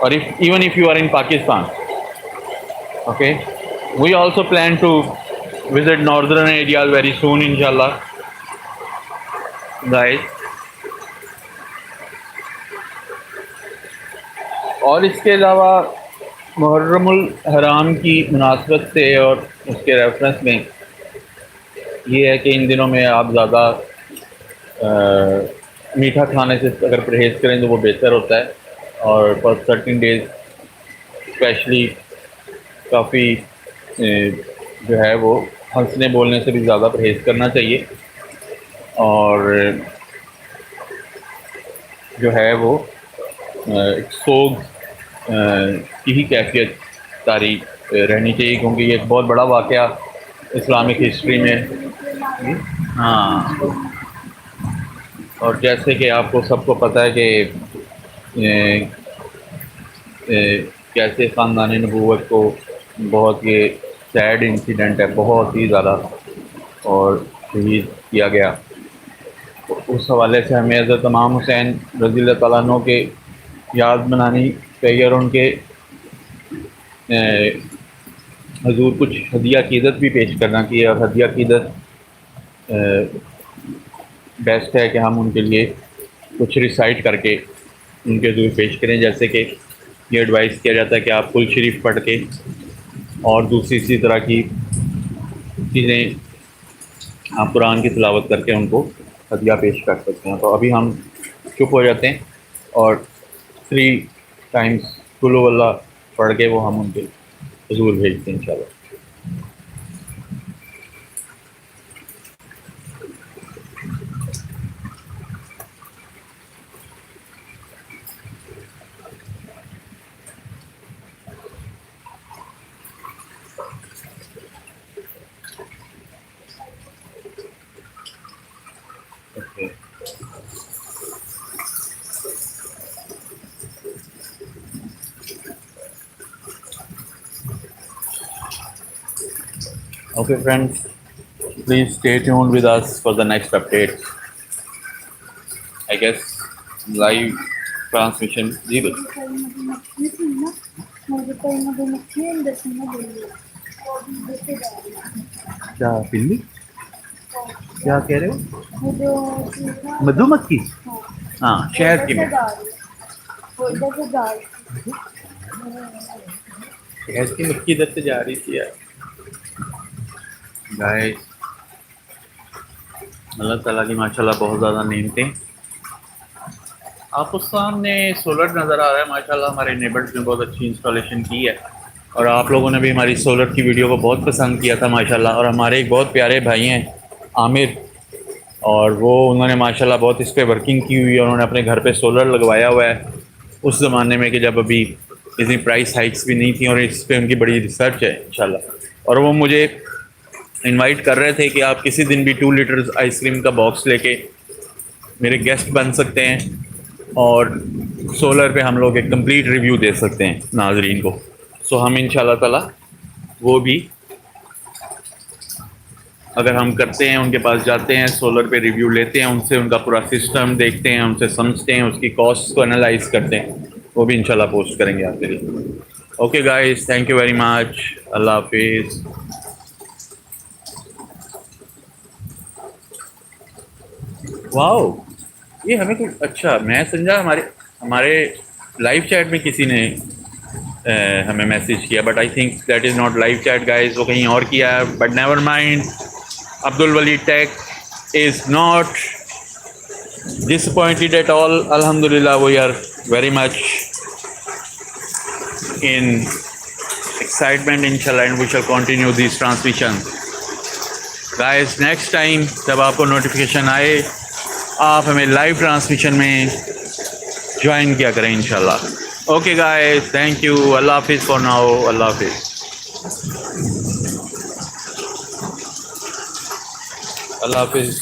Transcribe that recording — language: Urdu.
or even if you are in Pakistan. Okay, we also plan to visit northern areas very soon, inshallah, guys. اور اس کے علاوہ محرم الحرام کی مناسبت سے اور اس کے ریفرنس میں یہ ہے کہ ان دنوں میں آپ زیادہ میٹھا کھانے سے اگر پرہیز کریں تو وہ بہتر ہوتا ہے، اور فار سرٹن ڈیز اسپیشلی کافی جو ہے وہ ہنسنے بولنے سے بھی زیادہ پرہیز کرنا چاہیے، اور جو ہے وہ ایک سوگ کی ہی کیفیت طاری رہنی چاہیے، کیونکہ یہ ایک بہت بڑا واقعہ اسلامک ہسٹری میں. ہاں، اور جیسے کہ آپ کو سب کو پتہ ہے کہ کیسے خاندان نبوت کو بہت یہ سیڈ انسیڈنٹ ہے، بہت ہی زیادہ، اور شہید کیا گیا. اس حوالے سے ہمیں حضرت امام حسین رضی اللہ تعالیٰ عنہ کے یاد منانی چاہیے، اور ان کے حضور کچھ ہدیہ عقیدت بھی پیش کرنا چاہیے. اور ہدیہ عقیدت بیسٹ ہے کہ ہم ان کے لیے کچھ ریسائٹ کر کے ان کے حضور پیش کریں، جیسے کہ یہ ایڈوائز کیا جاتا ہے کہ آپ کل شریف پڑھ کے اور دوسری اسی طرح کی چیزیں آپ قرآن کی تلاوت کر کے ان کو ہدیہ پیش کر سکتے ہیں. تو ابھی ہم چپ ہو جاتے ہیں اور 3 ٹائمز قل هو اللہ پڑھ کے وہ ہم ان کے حضور بھیجتے ہیں انشاءاللہ. Okay friends, please stay tuned with us for the next update. I guess live transmission. جی کیا بلی کیا کہہ رہے ہو؟ مدھو مکھی؟ ہاں، شہد کی شہد کی مکھی ادھر سے جا رہی تھی یار. گائے اللہ تعالیٰ کی ماشاءاللہ بہت زیادہ نعمتیں. آپ کو سامنے سولر نظر آ رہا ہے، ماشاءاللہ ہمارے نیبرز نے بہت اچھی انسٹالیشن کی ہے، اور آپ لوگوں نے بھی ہماری سولر کی ویڈیو کو بہت پسند کیا تھا ماشاءاللہ. اور ہمارے ایک بہت پیارے بھائی ہیں عامر، اور وہ انہوں نے ماشاءاللہ بہت اس پہ ورکنگ کی ہوئی ہے. انہوں نے اپنے گھر پہ سولر لگوایا ہوا ہے اس زمانے میں کہ جب ابھی اتنی پرائس ہائکس بھی نہیں تھیں، اور اس پہ ان کی بڑی ریسرچ ہے انشاءاللہ. اور وہ مجھے انوائٹ کر رہے تھے کہ آپ کسی دن بھی 2 لیٹرز آئس کریم کا باکس لے کے میرے گیسٹ بن سکتے ہیں، اور سولر پہ ہم لوگ ایک کمپلیٹ ریویو دے سکتے ہیں ناظرین کو. سو ہم انشاءاللہ تعالیٰ وہ بھی اگر ہم کرتے ہیں، ان کے پاس جاتے ہیں، سولر پہ ریویو لیتے ہیں ان سے، ان کا پورا سسٹم دیکھتے ہیں، ان سے سمجھتے ہیں، اس کی کاسٹ کو انالائز کرتے ہیں، وہ بھی انشاءاللہ پوسٹ کریں گے آپ کے لیے. Okay guys, thank you very much. اللہ حافظ. واؤ، یہ ہمیں تو اچھا، میں سمجھا ہمارے لائیو چیٹ میں کسی نے ہمیں میسیج کیا، but I think that is not live chat guys, وہ کہیں اور کیا ہے. But never mind. Abdul Wali take is not disappointed at all. Alhamdulillah, we are very much in excitement inshallah, and we shall continue these transmissions. Guys, next time جب آپ کو نوٹیفیکیشن آئے آپ ہمیں لائیو ٹرانسمیشن میں جوائن کیا کریں انشاءاللہ. Okay guys, thank you. اللہ حافظ فار ناؤ. اللہ حافظ. اللہ حافظ.